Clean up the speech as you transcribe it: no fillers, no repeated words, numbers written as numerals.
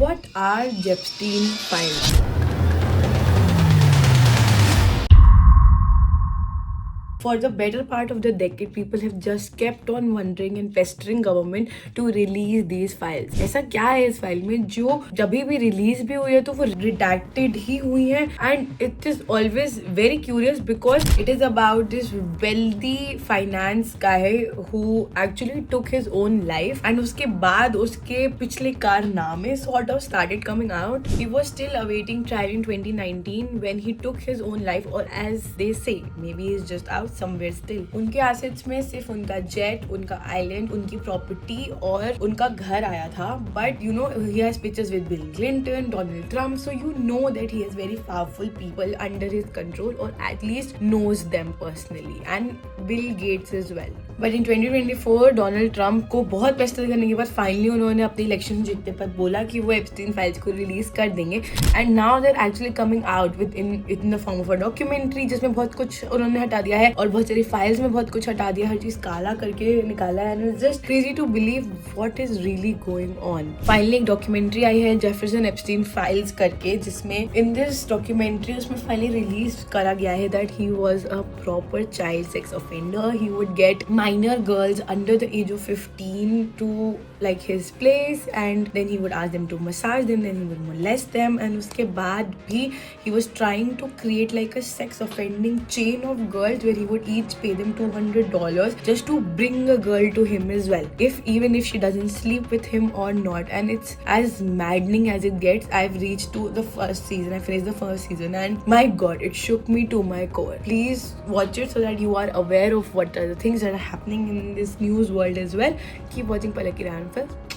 What are Epstein files? For the better part of the decade, people have just kept on wondering and pestering government to release these files. ऐसा क्या है इस file में जो जब भी release भी हुई है तो वो redacted ही हुई है, and it is always very curious because it is about this wealthy finance guy who actually took his own life, and उसके बाद उसके पिछले कारनामे sort of started coming out. He was still awaiting trial in 2019 when he took his own life, or as they say, maybe he's just out somewhere still. उनके assets में सिर्फ उनका jet, उनका island, उनकी property और उनका घर आया था. But you know, he has pictures with Bill Clinton, Donald Trump, so you know that he has very powerful people under his control, or at least knows them personally, and Bill Gates as well. But in 2024 Donald Trump को बहुत Pasteur करने के बाद finally उन्होंने अपने election जीतने पर बोला कि वो एप्स्टीन फाइल्स को रिलीज कर देंगे, and now they are actually coming out with in the form of a documentary जिसमें बहुत कुछ उन्होंने हटा दिया है और बहुत सारी फाइल्स में बहुत कुछ हटा दिया, हर चीज काला करके निकाला है, and it's just crazy to believe what is really going on. Finally एक डॉक्यूमेंट्री आई है जेफरसन एप्स्टीन फाइल्स करके, जिसमें इन दिस डॉक्यूमेंट्री उसमें फाइनली रिलीज करा गया है that he was a proper child sex offender. He would get minor girls under the age of 15 to like his place, and then he would ask them to massage them, then he would molest them, and uske baad bhi he was trying to create like a sex offending chain of girls where he would each pay them $200 just to bring a girl to him as well, even if she doesn't sleep with him or not. And it's as maddening as it gets. I've reached to the first season, I finished the first season, and my god, it shook me to my core. Please watch it so that you are aware of what are the things that are happening in this news world as well. Keep watching Palaki Ryan Films.